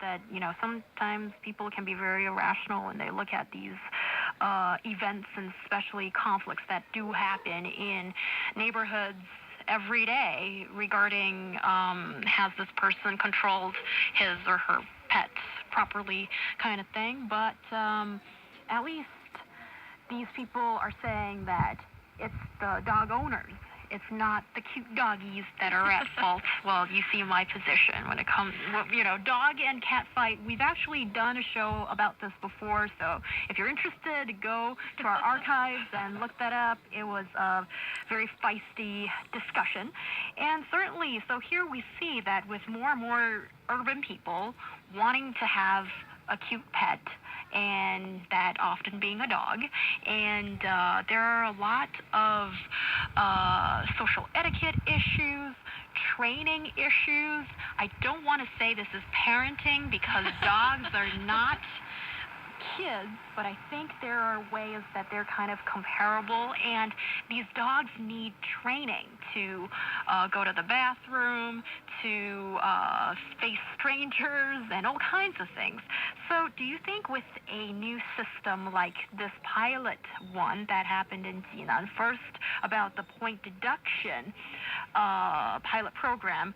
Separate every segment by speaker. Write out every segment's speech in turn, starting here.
Speaker 1: that, sometimes people can be very irrational when they look at these events, and especially conflicts that do happen in neighborhoods every day regarding has this person controlled his or her pets properly kind of thing. But at least these people are saying that it's the dog owners. It's not the cute doggies that are at fault. Well, you see my position when it comes, dog and cat fight. We've actually done a show about this before, so if you're interested, go to our archives and look that up. It was a very feisty discussion. And certainly, so here we see that with more and more urban people wanting to have a cute pet, and that often being a dog. And there are a lot of social etiquette issues, training issues. I don't want to say this is parenting because dogs are not kids, but I think there are ways that they're kind of comparable, and these dogs need training to go to the bathroom, to face strangers, and all kinds of things. So do you think with a new system like this pilot one that happened in Jinan, first about the point deduction pilot program,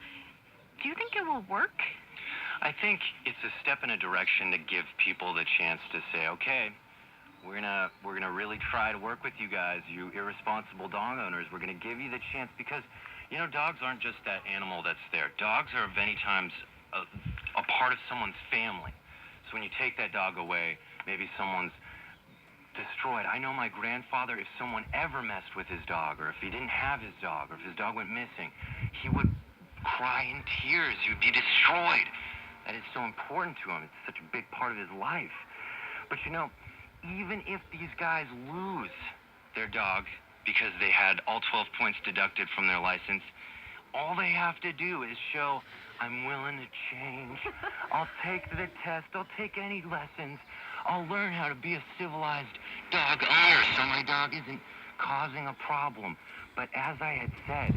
Speaker 1: do you think it will work?
Speaker 2: I think it's a step in a direction to give people the chance to say, okay, we're gonna really try to work with you guys, you irresponsible dog owners. We're gonna give you the chance because, dogs aren't just that animal that's there. Dogs are many times a part of someone's family. So when you take that dog away, maybe someone's destroyed. I know my grandfather, if someone ever messed with his dog, or if he didn't have his dog, or if his dog went missing, he would cry in tears. He would be destroyed. That is so important to him. It's such a big part of his life. But even if these guys lose their dog because they had all 12 points deducted from their license, all they have to do is show, I'm willing to change. I'll take the test. I'll take any lessons. I'll learn how to be a civilized dog owner so my dog isn't causing a problem. But as I had said,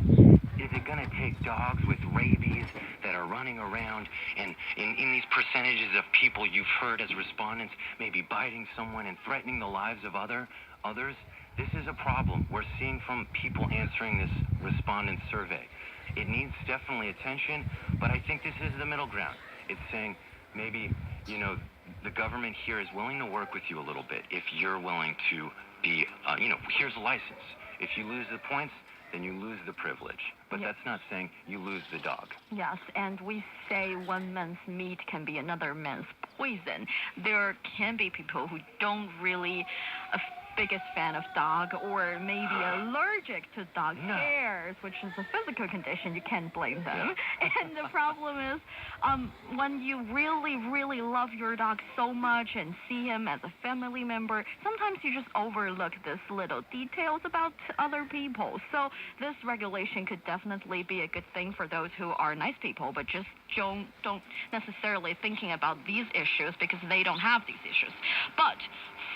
Speaker 2: is it going to take dogs with rabies that are running around and in these percentages of people you've heard as respondents maybe biting someone and threatening the lives of others? This is a problem we're seeing from people answering this respondent survey. It needs definitely attention, but I think this is the middle ground. It's saying maybe, the government here is willing to work with you a little bit if you're willing to be, here's a license. If you lose the points, then you lose the privilege. But that's not saying you lose the dog.
Speaker 1: Yes, and we say one man's meat can be another man's poison. There can be people who don't really biggest fan of dog, or maybe allergic to dog hairs, which is a physical condition. You can't blame them. And the problem is when you really, really love your dog so much and see him as a family member, sometimes you just overlook this little details about other people. So this regulation could definitely be a good thing for those who are nice people, but just don't necessarily thinking about these issues because they don't have these issues. But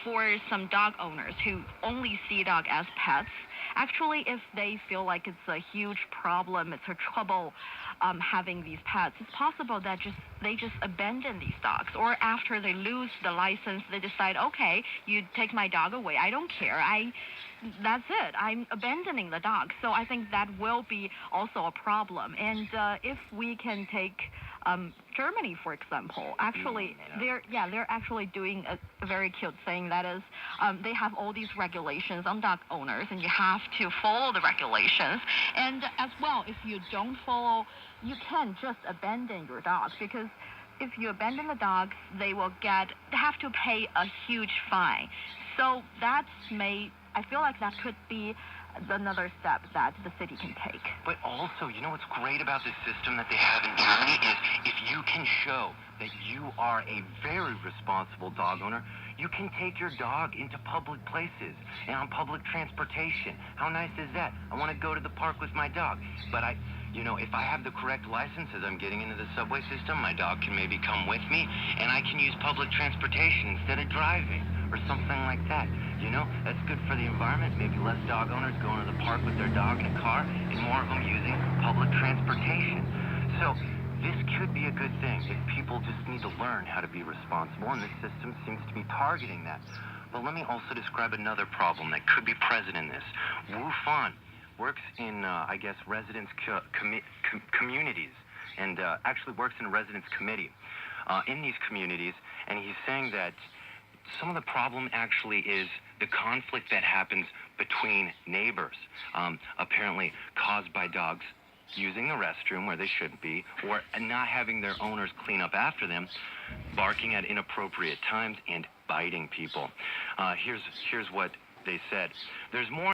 Speaker 1: for some dog owners who only see dog as pets, actually, if they feel like it's a huge problem, it's a trouble having these pets, it's possible that they just abandon these dogs. Or after they lose the license, they decide, okay, you take my dog away. I don't care. That's it. I'm abandoning the dog. So I think that will be also a problem. And if we can take Germany, for example, actually, they're actually doing a very cute thing. That is, they have all these regulations on dog owners, and you have to follow the regulations. And as well, if you don't follow, you can just abandon your dogs, because if you abandon the dogs, they have to pay a huge fine. So I feel like that could be another step that the city can take.
Speaker 2: But also, what's great about this system that they have in Germany is if you can show that you are a very responsible dog owner, you can take your dog into public places and on public transportation. How nice is that? I want to go to the park with my dog, but if I have the correct license as I'm getting into the subway system, my dog can maybe come with me, and I can use public transportation instead of driving or something like that. That's good for the environment. Maybe less dog owners going to the park with their dog in a car, and more of them using public transportation. So this could be a good thing if people just need to learn how to be responsible, and this system seems to be targeting that. But let me also describe another problem that could be present in this. Wu Fan works in, I guess, residence communities, and actually works in a residence committee in these communities, and he's saying that some of the problem actually is the conflict that happens between neighbors, apparently caused by dogs using the restroom where they shouldn't be, or not having their owners clean up after them, barking at inappropriate times, and biting people. Here's what they said. There's more